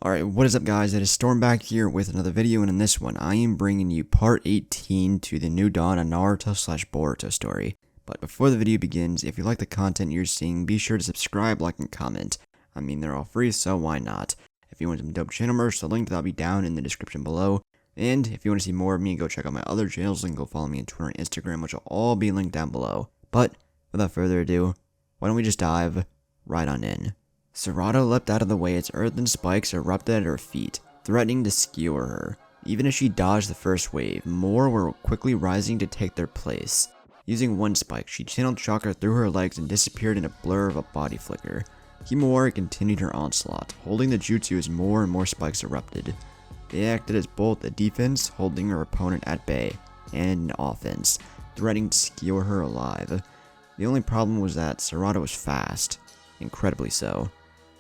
Alright, what is up guys, it is Storm back here with another video, and in this one, I am bringing you part 18 to the new dawn on Naruto/Boruto story. But before the video begins, if you like the content you're seeing, be sure to subscribe, like, and comment. I mean, they're all free, so why not? If you want some dope channel merch, the link that'll be down in the description below. And if you want to see more of me, go check out my other channels and go follow me on Twitter and Instagram, which will all be linked down below. But, without further ado, why don't we just dive right on in. Sarada leapt out of the way as earthen spikes erupted at her feet, threatening to skewer her. Even as she dodged the first wave, more were quickly rising to take their place. Using one spike, she channeled chakra through her legs and disappeared in a blur of a body flicker. Himawari continued her onslaught, holding the jutsu as more and more spikes erupted. They acted as both a defense, holding her opponent at bay, and an offense, threatening to skewer her alive. The only problem was that Sarada was fast, incredibly so.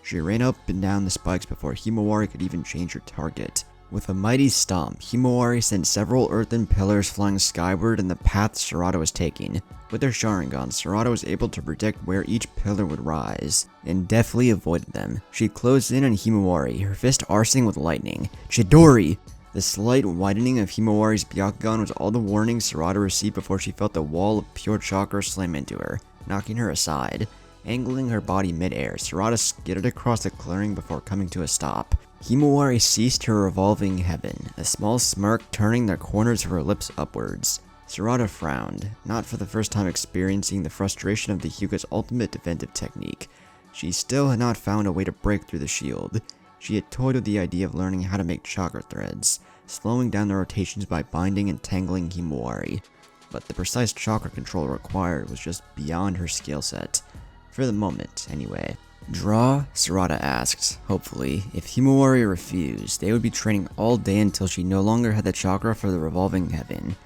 She ran up and down the spikes before Himawari could even change her target. With a mighty stomp, Himawari sent several earthen pillars flying skyward in the path Sarada was taking. With her Sharingan, Sarada was able to predict where each pillar would rise, and deftly avoided them. She closed in on Himawari, her fist arsing with lightning. Chidori! The slight widening of Himawari's Byakugan was all the warning Sarada received before she felt the wall of pure chakra slam into her, knocking her aside. Angling her body mid-air, Sarada skidded across the clearing before coming to a stop. Himawari ceased her revolving heaven, a small smirk turning the corners of her lips upwards. Sarada frowned, not for the first time experiencing the frustration of the Hyuga's ultimate defensive technique. She still had not found a way to break through the shield. She had toyed with the idea of learning how to make chakra threads, slowing down the rotations by binding and tangling Himawari. But the precise chakra control required was just beyond her skill set. For the moment, anyway. Draw? Sarada asked, hopefully. If Himawari refused, they would be training all day until she no longer had the chakra for the revolving heaven.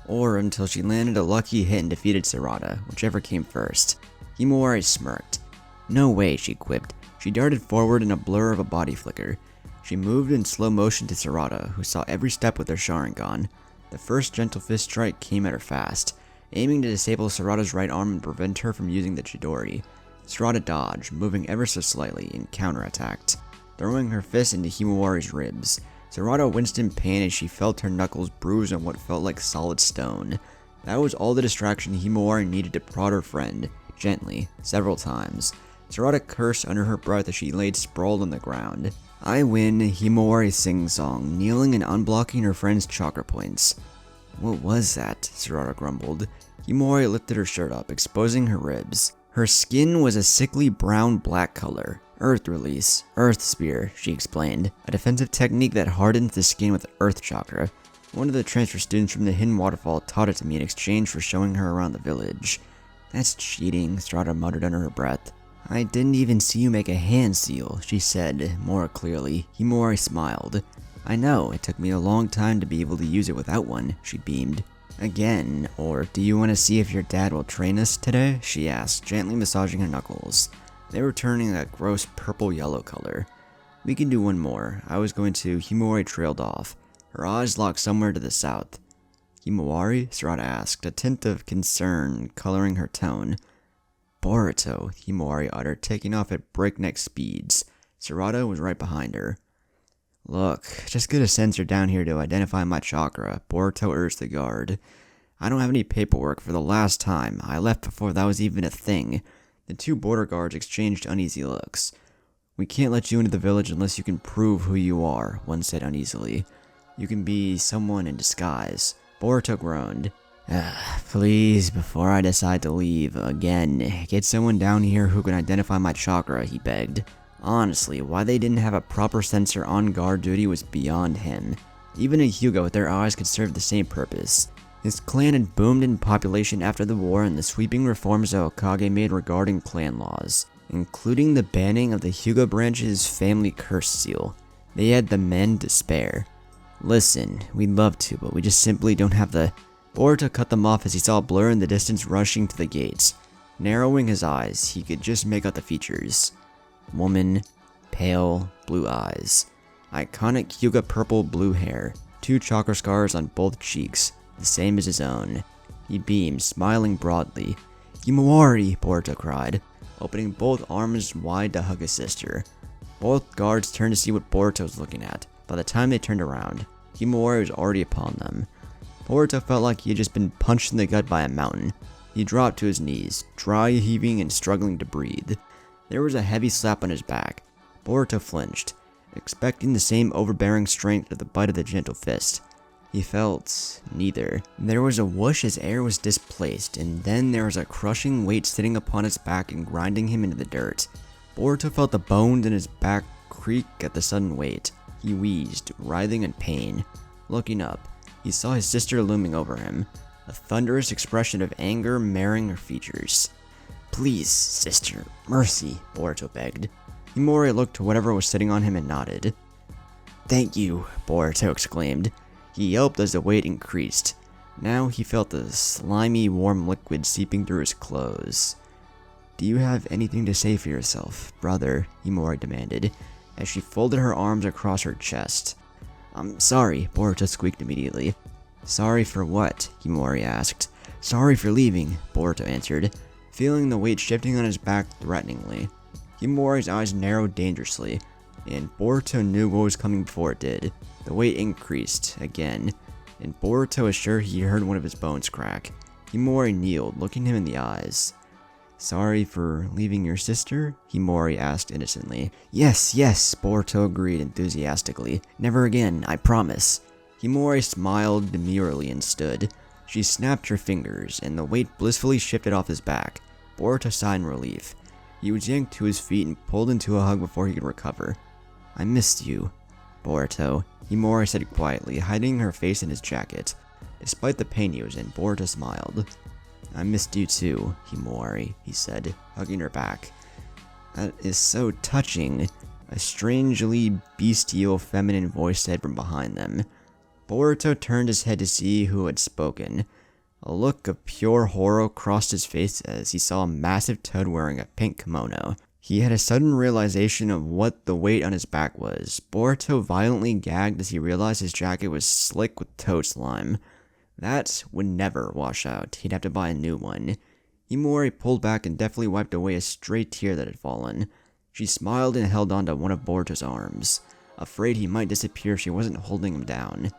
Or until she landed a lucky hit and defeated Sarada, whichever came first. Himawari smirked. No way, she quipped. She darted forward in a blur of a body flicker. She moved in slow motion to Sarada, who saw every step with her Sharingan. The first gentle fist strike came at her fast, aiming to disable Sarada's right arm and prevent her from using the Chidori. Sarada dodged, moving ever so slightly, and counterattacked, throwing her fist into Himawari's ribs. Sarada winced in pain as she felt her knuckles bruise on what felt like solid stone. That was all the distraction Himawari needed to prod her friend, gently, several times. Sarada cursed under her breath as she laid sprawled on the ground. I win, Himawari sing-song, kneeling and unblocking her friend's chakra points. What was that? Sarada grumbled. Himawari lifted her shirt up, exposing her ribs. Her skin was a sickly brown-black color. Earth release. Earth spear, she explained. A defensive technique that hardens the skin with earth chakra. One of the transfer students from the hidden waterfall taught it to me in exchange for showing her around the village. That's cheating, Sarada muttered under her breath. I didn't even see you make a hand seal, she said, more clearly. Himawari smiled. I know, it took me a long time to be able to use it without one, she beamed. Again, or do you want to see if your dad will train us today? She asked, gently massaging her knuckles. They were turning a gross purple-yellow color. We can do one more. I was going to. Himawari trailed off. Her eyes locked somewhere to the south. Himawari? Sarada asked, a tint of concern coloring her tone. Boruto, Himawari uttered, taking off at breakneck speeds. Sarada was right behind her. Look, just get a sensor down here to identify my chakra, Boruto urged the guard. I don't have any paperwork for the last time. I left before that was even a thing. The two border guards exchanged uneasy looks. We can't let you into the village unless you can prove who you are, one said uneasily. You can be someone in disguise. Boruto groaned. Please, before I decide to leave, again, get someone down here who can identify my chakra, he begged. Honestly, why they didn't have a proper sensor on guard duty was beyond him. Even a Hyuga with their eyes could serve the same purpose. His clan had boomed in population after the war and the sweeping reforms the Hokage made regarding clan laws, including the banning of the Hyuga branch's family curse seal. They had the men to spare. Listen, we'd love to, but we just simply don't have the... Boruto cut them off as he saw a blur in the distance rushing to the gates. Narrowing his eyes, he could just make out the features. Woman, pale, blue eyes. Iconic Hyuga purple-blue hair, 2 chakra scars on both cheeks, the same as his own. He beamed, smiling broadly. Himawari, Boruto cried, opening both arms wide to hug his sister. Both guards turned to see what Boruto was looking at. By the time they turned around, Himawari was already upon them. Boruto felt like he had just been punched in the gut by a mountain. He dropped to his knees, dry heaving and struggling to breathe. There was a heavy slap on his back. Boruto flinched, expecting the same overbearing strength of the bite of the gentle fist. He felt neither. There was a whoosh as air was displaced, and then there was a crushing weight sitting upon his back and grinding him into the dirt. Boruto felt the bones in his back creak at the sudden weight. He wheezed, writhing in pain. Looking up, he saw his sister looming over him, a thunderous expression of anger marring her features. "Please, sister, mercy," Boruto begged. Himawari looked to whatever was sitting on him and nodded. "Thank you," Boruto exclaimed. He yelped as the weight increased. Now he felt the slimy, warm liquid seeping through his clothes. "Do you have anything to say for yourself, brother?" Himawari demanded, as she folded her arms across her chest. "I'm sorry," Boruto squeaked immediately. "Sorry for what?" Himawari asked. "Sorry for leaving," Boruto answered, feeling the weight shifting on his back threateningly. Himawari's eyes narrowed dangerously, and Boruto knew what was coming before it did. The weight increased, again, and Boruto was sure he heard one of his bones crack. Himawari kneeled, looking him in the eyes. "Sorry for leaving your sister?" Himawari asked innocently. Yes, Boruto agreed enthusiastically. "Never again, I promise." Himawari smiled demurely and stood. She snapped her fingers, and the weight blissfully shifted off his back. Boruto sighed in relief. He was yanked to his feet and pulled into a hug before he could recover. "I missed you, Boruto," Himawari said quietly, hiding her face in his jacket. Despite the pain he was in, Boruto smiled. "I missed you too, Himawari," he said, hugging her back. "That is so touching," a strangely bestial feminine voice said from behind them. Boruto turned his head to see who had spoken. A look of pure horror crossed his face as he saw a massive toad wearing a pink kimono. He had a sudden realization of what the weight on his back was. Boruto violently gagged as he realized his jacket was slick with toad slime. That would never wash out. He'd have to buy a new one. Himawari pulled back and deftly wiped away a stray tear that had fallen. She smiled and held onto one of Boruto's arms, afraid he might disappear if she wasn't holding him down.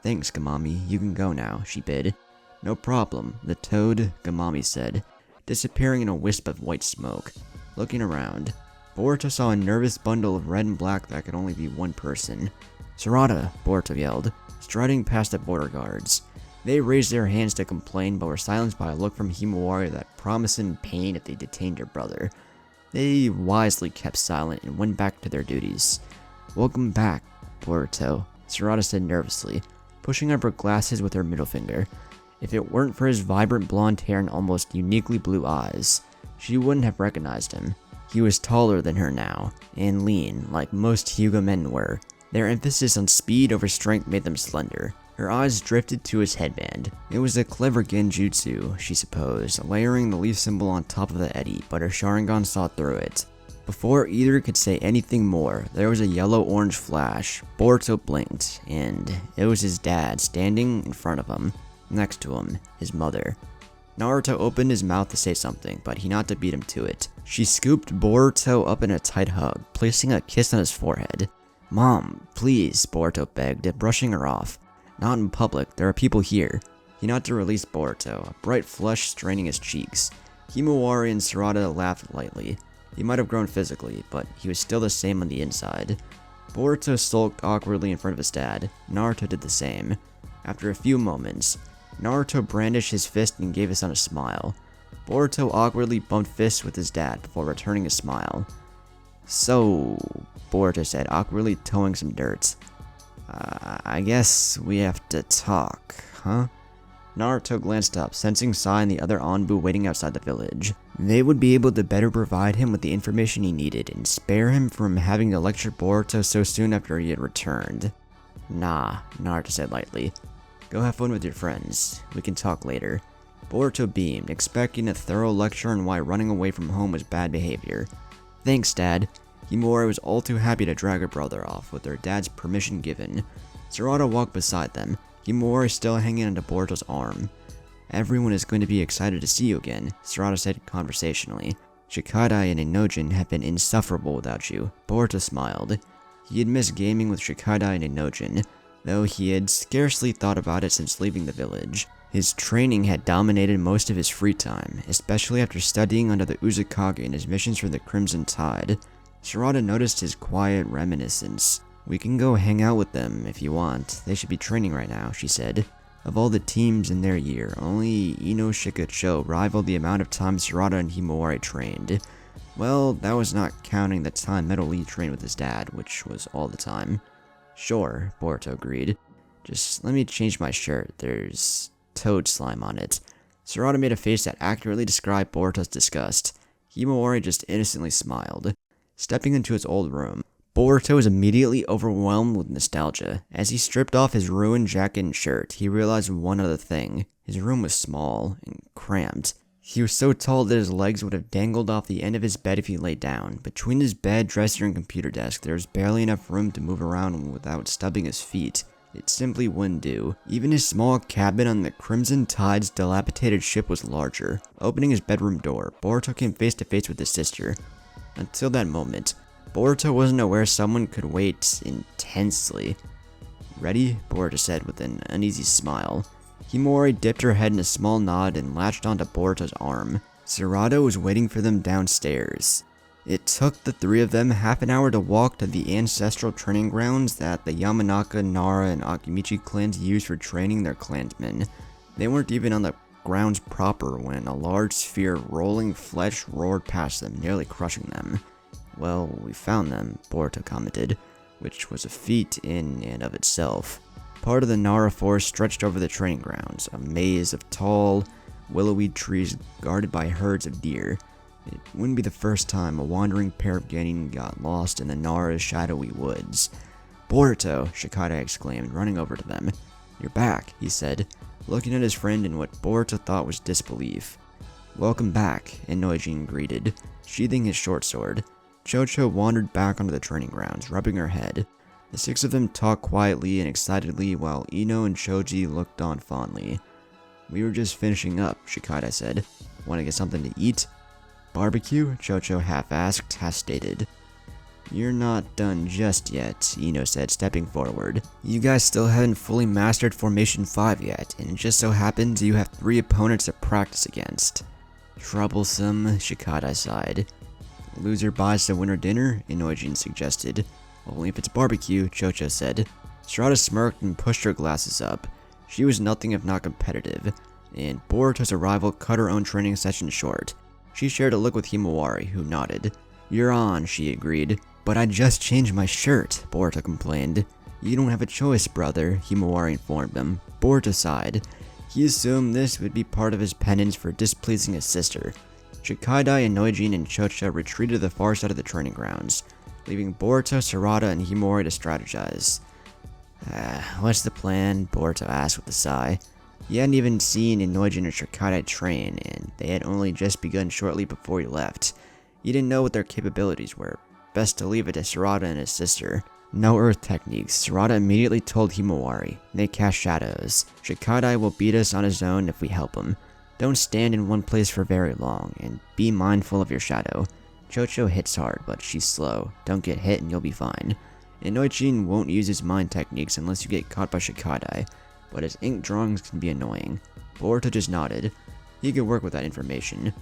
"Thanks, Gamami. You can go now," she bid. "No problem," the toad, Gamami said, disappearing in a wisp of white smoke. Looking around, Boruto saw a nervous bundle of red and black that could only be one person. "Sarada!" Boruto yelled, striding past the border guards. They raised their hands to complain, but were silenced by a look from Himawari that promised them pain if they detained her brother. They wisely kept silent and went back to their duties. "Welcome back, Boruto," Sarada said nervously, pushing up her glasses with her middle finger. If it weren't for his vibrant blonde hair and almost uniquely blue eyes, she wouldn't have recognized him. He was taller than her now, and lean, like most Hyuga men were. Their emphasis on speed over strength made them slender. Her eyes drifted to his headband. It was a clever genjutsu, she supposed, layering the leaf symbol on top of the eti, but her Sharingan saw through it. Before either could say anything more, there was a yellow-orange flash. Boruto blinked, and it was his dad standing in front of him. Next to him, his mother. Naruto opened his mouth to say something, but Hinata beat him to it. She scooped Boruto up in a tight hug, placing a kiss on his forehead. "Mom, please," Boruto begged, brushing her off. "Not in public, there are people here." Hinata released Boruto, a bright flush straining his cheeks. Himawari and Sarada laughed lightly. He might have grown physically, but he was still the same on the inside. Boruto sulked awkwardly in front of his dad. Naruto did the same. After a few moments, Naruto brandished his fist and gave his son a smile. Boruto awkwardly bumped fists with his dad before returning a smile. "So," Boruto said, awkwardly towing some dirt. I guess we have to talk, huh?" Naruto glanced up, sensing Sai and the other Anbu waiting outside the village. They would be able to better provide him with the information he needed and spare him from having to lecture Boruto so soon after he had returned. "Nah," Naruto said lightly. "Go have fun with your friends. We can talk later." Boruto beamed, expecting a thorough lecture on why running away from home was bad behavior. "Thanks, Dad." Himawari was all too happy to drag her brother off, with their dad's permission given. Sarada walked beside them, Himawari still hanging onto Boruto's arm. "Everyone is going to be excited to see you again," Sarada said conversationally. Shikadai and Inojin have been insufferable without you. Boruto smiled. He had missed gaming with Shikadai and Inojin, though he had scarcely thought about it since leaving the village. His training had dominated most of his free time, especially after studying under the Uzukage in his missions for the Crimson Tide. Sarada noticed his quiet reminiscence. "We can go hang out with them if you want. They should be training right now," she said. Of all the teams in their year, only Ino Shikacho rivaled the amount of time Sarada and Himawari trained. Well, that was not counting the time Metal Lee trained with his dad, which was all the time. "Sure," Boruto agreed. "Just let me change my shirt. There's toad slime on it." Sarada made a face that accurately described Boruto's disgust. Himawari just innocently smiled. Stepping into his old room, Boruto was immediately overwhelmed with nostalgia. As he stripped off his ruined jacket and shirt, he realized one other thing. His room was small and cramped. He was so tall that his legs would have dangled off the end of his bed if he lay down. Between his bed, dresser, and computer desk, there was barely enough room to move around without stubbing his feet. It simply wouldn't do. Even his small cabin on the Crimson Tide's dilapidated ship was larger. Opening his bedroom door, Boruto came face to face with his sister. Until that moment, Boruto wasn't aware someone could wait intensely. "Ready?" Boruto said with an uneasy smile. Himawari dipped her head in a small nod and latched onto Boruto's arm. Sarada was waiting for them downstairs. It took the three of them half an hour to walk to the ancestral training grounds that the Yamanaka, Nara, and Akimichi clans used for training their clansmen. They weren't even on the grounds proper when a large sphere of rolling flesh roared past them, nearly crushing them. "Well, we found them," Boruto commented, which was a feat in and of itself. Part of the Nara forest stretched over the training grounds, a maze of tall, willowy trees guarded by herds of deer. It wouldn't be the first time a wandering pair of genin got lost in the Nara's shadowy woods. "Boruto!" Shikadai exclaimed, running over to them. "You're back," he said, looking at his friend in what Boruto thought was disbelief. "Welcome back," Inojin greeted, sheathing his short sword. Chocho wandered back onto the training grounds, rubbing her head. The six of them talked quietly and excitedly while Ino and Choji looked on fondly. "We were just finishing up," Shikadai said. "Want to get something to eat?" "Barbecue?" Chocho half-asked, half-stated. "You're not done just yet," Ino said, stepping forward. "You guys still haven't fully mastered Formation 5 yet, and it just so happens you have 3 opponents to practice against." "Troublesome," Shikadai sighed. "Loser buys the winner dinner?" Inojin suggested. "Only if it's barbecue," Chocho said. Sarada smirked and pushed her glasses up. She was nothing if not competitive, and Boruto's arrival cut her own training session short. She shared a look with Himawari, who nodded. "You're on," she agreed. "But I just changed my shirt," Boruto complained. "You don't have a choice, brother," Himawari informed him. Boruto sighed. He assumed this would be part of his penance for displeasing his sister. Shikadai, Inojin, and Chocho retreated to the far side of the training grounds, leaving Boruto, Sarada, and Himawari to strategize. What's the plan?" Boruto asked with a sigh. He hadn't even seen Inojin or Shikadai train, and they had only just begun shortly before he left. He didn't know what their capabilities were. Best to leave it to Sarada and his sister. "No earth techniques," Sarada immediately told Himawari. "They cast shadows. Shikadai will beat us on his own if we help him. Don't stand in one place for very long, and be mindful of your shadow. Chocho hits hard, but she's slow. Don't get hit and you'll be fine. Inojin won't use his mind techniques unless you get caught by Shikadai, but his ink drawings can be annoying." Boruto just nodded. He could work with that information.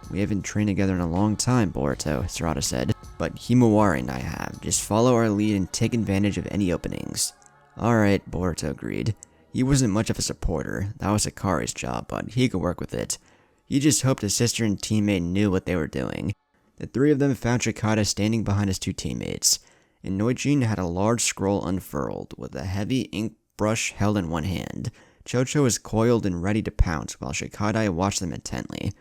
"We haven't trained together in a long time, Boruto," Sarada said, "but Himawari and I have. Just follow our lead and take advantage of any openings." "Alright," Boruto agreed. He wasn't much of a supporter. That was Akari's job, but he could work with it. He just hoped his sister and teammate knew what they were doing. The three of them found Shikadai standing behind his 2 teammates. Inojin had a large scroll unfurled, with a heavy ink brush held in one hand. Chocho was coiled and ready to pounce, while Shikadai watched them intently.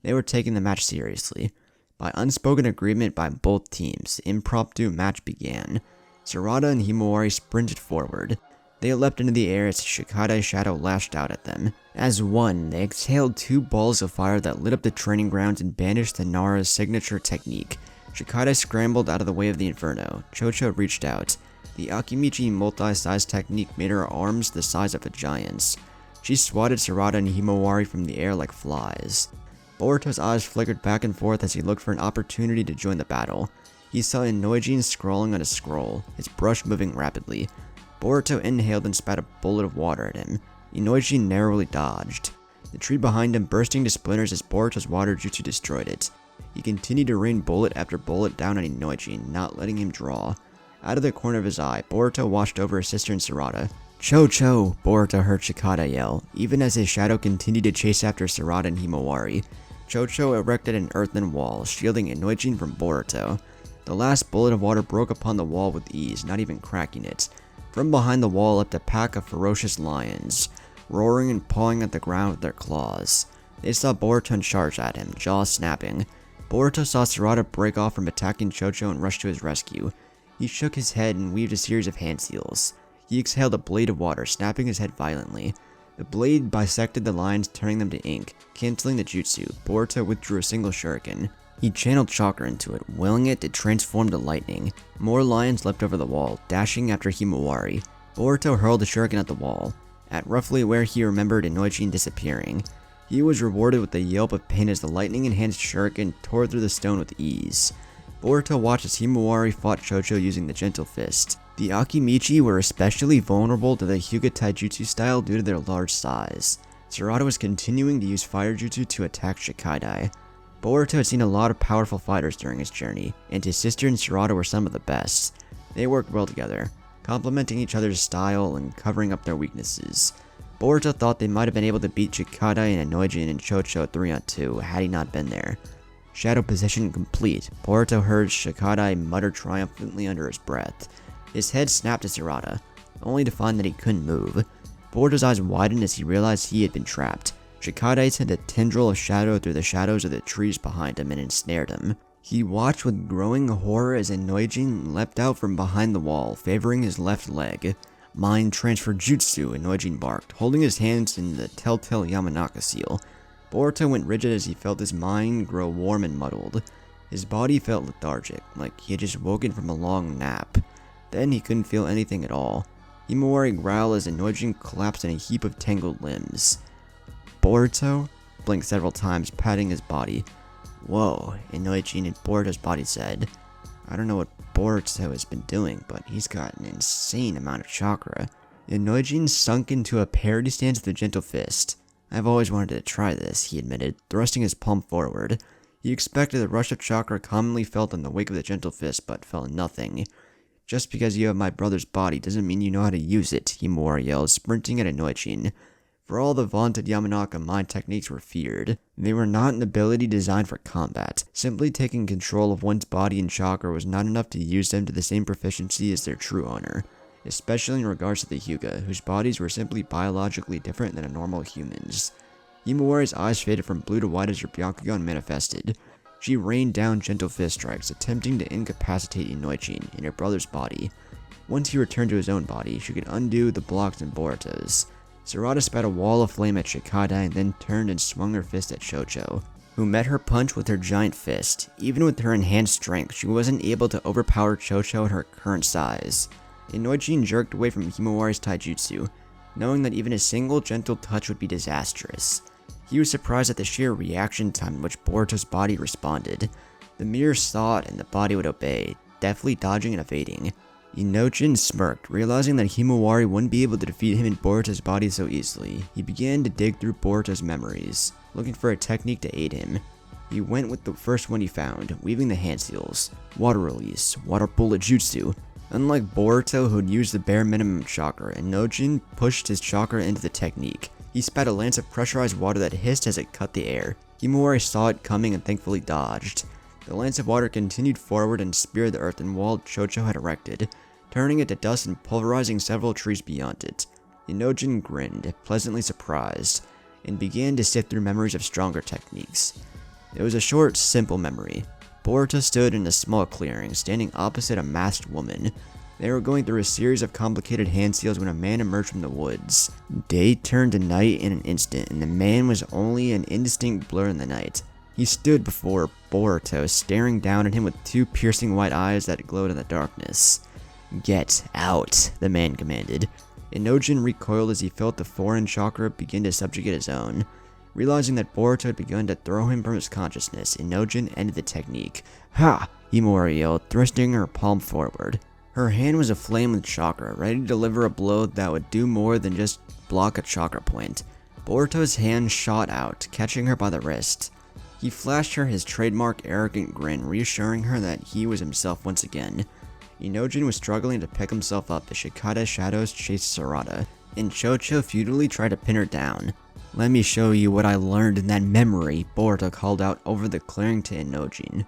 They were taking the match seriously. By unspoken agreement by both teams, the impromptu match began. Sarada and Himawari sprinted forward. They leapt into the air as Shikadai's shadow lashed out at them. As one, they exhaled 2 balls of fire that lit up the training grounds and banished the Nara's signature technique. Shikadai scrambled out of the way of the inferno. Chocho reached out. The Akimichi multi-size technique made her arms the size of a giant's. She swatted Sarada and Himawari from the air like flies. Boruto's eyes flickered back and forth as he looked for an opportunity to join the battle. He saw Inoujin scrawling on a scroll, his brush moving rapidly. Boruto inhaled and spat a bullet of water at him. Inoujin narrowly dodged, the tree behind him bursting to splinters as Boruto's water jutsu destroyed it. He continued to rain bullet after bullet down on Inoujin, not letting him draw. Out of the corner of his eye, Boruto watched over his sister and Sarada. "Cho-cho!" Boruto heard Shikada yell, even as his shadow continued to chase after Sarada and Himawari. Cho-cho erected an earthen wall, shielding Inoujin from Boruto. The last bullet of water broke upon the wall with ease, not even cracking it. From behind the wall leapt a pack of ferocious lions, roaring and pawing at the ground with their claws. They saw Boruto charge at him, jaws snapping. Boruto saw Sarada break off from attacking Cho-cho and rush to his rescue. He shook his head and weaved a series of hand seals. He exhaled a blade of water, snapping his head violently. The blade bisected the lions, turning them to ink. Canceling the jutsu, Boruto withdrew a single shuriken. He channeled chakra into it, willing it to transform to lightning. More lions leapt over the wall, dashing after Himawari. Boruto hurled a shuriken at the wall, at roughly where he remembered Inoujin disappearing. He was rewarded with a yelp of pain as the lightning-enhanced shuriken tore through the stone with ease. Boruto watched as Himawari fought Cho-cho using the gentle fist. The Akimichi were especially vulnerable to the Hyuga Taijutsu style due to their large size. Sarada was continuing to use fire jutsu to attack Shikadai. Boruto had seen a lot of powerful fighters during his journey, and his sister and Sarada were some of the best. They worked well together, complementing each other's style and covering up their weaknesses. Boruto thought they might have been able to beat Shikadai and Inoujin and Cho-cho 3-on-2 had he not been there. Shadow position complete, Boruto heard Shikadai mutter triumphantly under his breath. His head snapped to Sarada, only to find that he couldn't move. Boruto's eyes widened as he realized he had been trapped. Shikadai sent a tendril of shadow through the shadows of the trees behind him and ensnared him. He watched with growing horror as Inoujin leapt out from behind the wall, favoring his left leg. "Mind transfer jutsu," Inoujin barked, holding his hands in the telltale Yamanaka seal. Boruto went rigid as he felt his mind grow warm and muddled. His body felt lethargic, like he had just woken from a long nap. Then he couldn't feel anything at all. Himawari growled as Inoujin collapsed in a heap of tangled limbs. "Boruto?" blinked several times, patting his body. "Whoa," Inoujin and Boruto's body said. "I don't know what Boruto has been doing, but he's got an insane amount of chakra." Inoujin sunk into a parody stance with a gentle fist. "I've always wanted to try this," he admitted, thrusting his palm forward. He expected the rush of chakra commonly felt in the wake of the gentle fist, but felt nothing. "Just because you have my brother's body doesn't mean you know how to use it," Himawari yelled, sprinting at Inoujin. For all the vaunted Yamanaka mind techniques were feared, they were not an ability designed for combat. Simply taking control of one's body and chakra was not enough to use them to the same proficiency as their true owner, especially in regards to the Hyuga, whose bodies were simply biologically different than a normal human's. Himawari's eyes faded from blue to white as her Byakugan manifested. She rained down gentle fist strikes, attempting to incapacitate Inoujin in her brother's body. Once he returned to his own body, she could undo the blocks in Boruto's. Sarada spat a wall of flame at Shikadai and then turned and swung her fist at Cho-cho, who met her punch with her giant fist. Even with her enhanced strength, she wasn't able to overpower Cho-cho at her current size. Inoujin jerked away from Himawari's taijutsu, knowing that even a single gentle touch would be disastrous. He was surprised at the sheer reaction time in which Boruto's body responded. The mirror saw it and the body would obey, deftly dodging and evading. Inoujin smirked, realizing that Himawari wouldn't be able to defeat him in Boruto's body so easily. He began to dig through Boruto's memories, looking for a technique to aid him. He went with the first one he found, weaving the hand seals. Water release, water bullet jutsu. Unlike Boruto, who'd used the bare minimum chakra, Inoujin pushed his chakra into the technique. He spat a lance of pressurized water that hissed as it cut the air. Himawari saw it coming and thankfully dodged. The lance of water continued forward and speared the earthen wall Cho-cho had erected, turning it to dust and pulverizing several trees beyond it. Inoujin grinned, pleasantly surprised, and began to sift through memories of stronger techniques. It was a short, simple memory. Boruto stood in a small clearing, standing opposite a masked woman. They were going through a series of complicated hand seals when a man emerged from the woods. Day turned to night in an instant, and the man was only an indistinct blur in the night. He stood before Boruto, staring down at him with two piercing white eyes that glowed in the darkness. "Get out," the man commanded. Inoujin recoiled as he felt the foreign chakra begin to subjugate his own. Realizing that Boruto had begun to throw him from his consciousness, Inojin ended the technique. Ha! Himawari yelled, thrusting her palm forward. Her hand was aflame with chakra, ready to deliver a blow that would do more than just block a chakra point. Boruto's hand shot out, catching her by the wrist. He flashed her his trademark arrogant grin, reassuring her that he was himself once again. Inojin was struggling to pick himself up as Shikada's shadows chased Sarada, and Chocho futilely tried to pin her down. Let me show you what I learned in that memory, Boruto called out over the clearing to Inojin.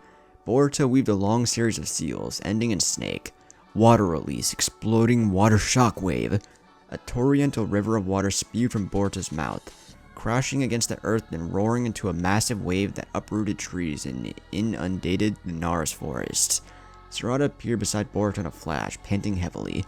Boruto weaved a long series of seals, ending in snake. Water release, exploding water shockwave. A torrential river of water spewed from Boruto's mouth, crashing against the earth and roaring into a massive wave that uprooted trees and inundated the Nara's forest. Sarada appeared beside Boruto in a flash, panting heavily.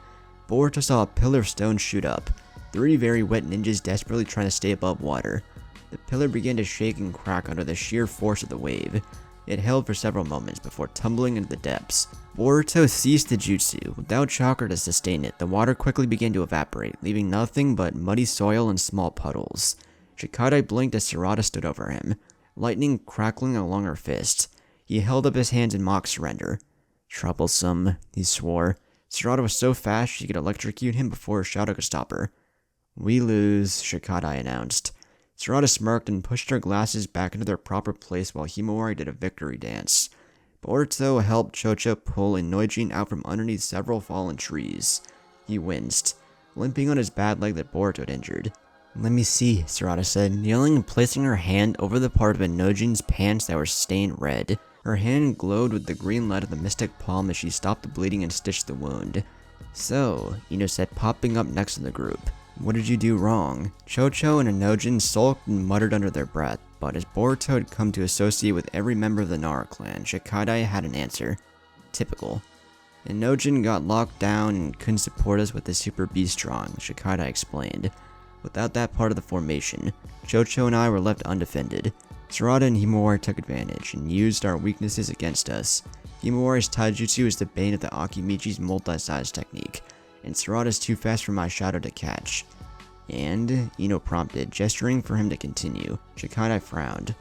Boruto saw a pillar of stone shoot up, 3 very wet ninjas desperately trying to stay above water. The pillar began to shake and crack under the sheer force of the wave. It held for several moments before tumbling into the depths. Boruto ceased the jutsu. Without chakra to sustain it, the water quickly began to evaporate, leaving nothing but muddy soil and small puddles. Shikadai blinked as Sarada stood over him, lightning crackling along her fist. He held up his hands in mock surrender. Troublesome, he swore. Sarada was so fast she could electrocute him before her shadow could stop her. We lose, Shikadai announced. Sarada smirked and pushed her glasses back into their proper place while Himawari did a victory dance. Boruto helped Chocho pull Inojin out from underneath several fallen trees. He winced, limping on his bad leg that Boruto had injured. Let me see, Sarada said, kneeling and placing her hand over the part of Inojin's pants that were stained red. Her hand glowed with the green light of the mystic palm as she stopped the bleeding and stitched the wound. So, Ino said, popping up next to the group. What did you do wrong? Chocho and Inojin sulked and muttered under their breath, but as Boruto had come to associate with every member of the Nara clan, Shikadai had an answer. Typical. Inojin got locked down and couldn't support us with his super beast strong, Shikadai explained. Without that part of the formation, Chocho and I were left undefended. Sarada and Himawari took advantage and used our weaknesses against us. Himawari's taijutsu is the bane of the Akimichi's multi-size technique, and Sarada's too fast for my shadow to catch. And, Ino prompted, gesturing for him to continue. Shikadai frowned.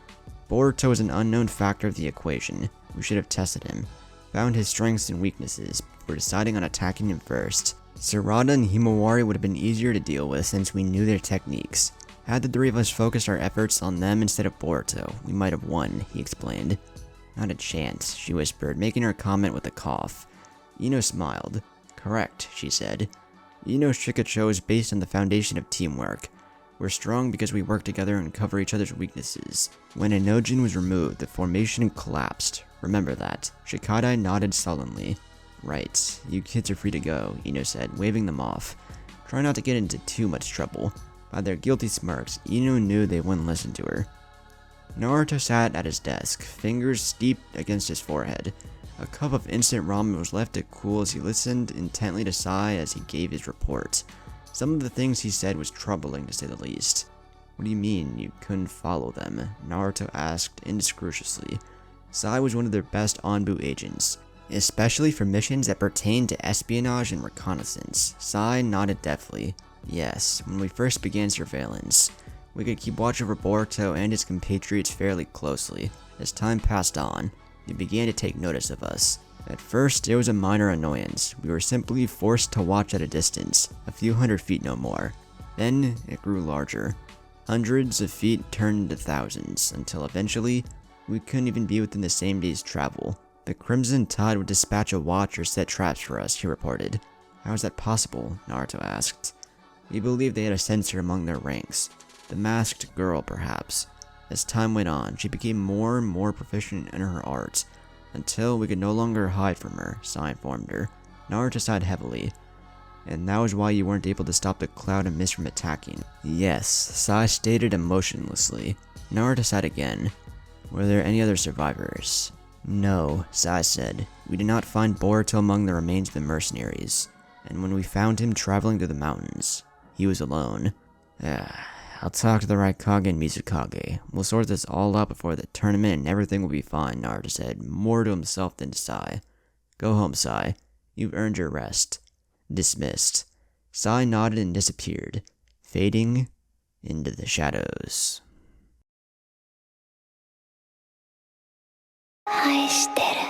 Boruto is an unknown factor of the equation. We should have tested him, found his strengths and weaknesses, before deciding on attacking him first. Sarada and Himawari would have been easier to deal with since we knew their techniques. Had the 3 of us focused our efforts on them instead of Boruto, we might have won, he explained. Not a chance, she whispered, making her comment with a cough. Ino smiled. Correct, she said. Ino's Shikacho is based on the foundation of teamwork. We're strong because we work together and cover each other's weaknesses. When Inojin was removed, the formation collapsed. Remember that. Shikadai nodded sullenly. Right, you kids are free to go, Ino said, waving them off. Try not to get into too much trouble. By their guilty smirks, Ino knew they wouldn't listen to her. Naruto sat at his desk, fingers steeped against his forehead. A cup of instant ramen was left to cool as he listened intently to Sai as he gave his report. Some of the things he said was troubling to say the least. What do you mean you couldn't follow them? Naruto asked indiscreetly. Sai was one of their best Anbu agents, especially for missions that pertained to espionage and reconnaissance. Sai nodded deftly. Yes, when we first began surveillance, we could keep watch over Boruto and his compatriots fairly closely. As time passed on, they began to take notice of us. At first, it was a minor annoyance. We were simply forced to watch at a distance, a few hundred feet no more. Then, it grew larger. Hundreds of feet turned into thousands, until eventually, we couldn't even be within the same day's travel. The Crimson Tide would dispatch a watch or set traps for us, he reported. How is that possible? Naruto asked. We believed they had a censor among their ranks. The masked girl, perhaps. As time went on, she became more and more proficient in her art, until we could no longer hide from her, Sai informed her. Naruto sighed heavily. And that was why you weren't able to stop the cloud and mist from attacking. Yes, Sai stated emotionlessly. Naruto sighed again. Were there any other survivors? No, Sai said. We did not find Boruto among the remains of the mercenaries. And when we found him traveling through the mountains, he was alone. I'll talk to the Raikage and Mizukage. We'll sort this all out before the tournament and everything will be fine, Naruto said, more to himself than to Sai. Go home, Sai. You've earned your rest. Dismissed. Sai nodded and disappeared, fading into the shadows. 愛してる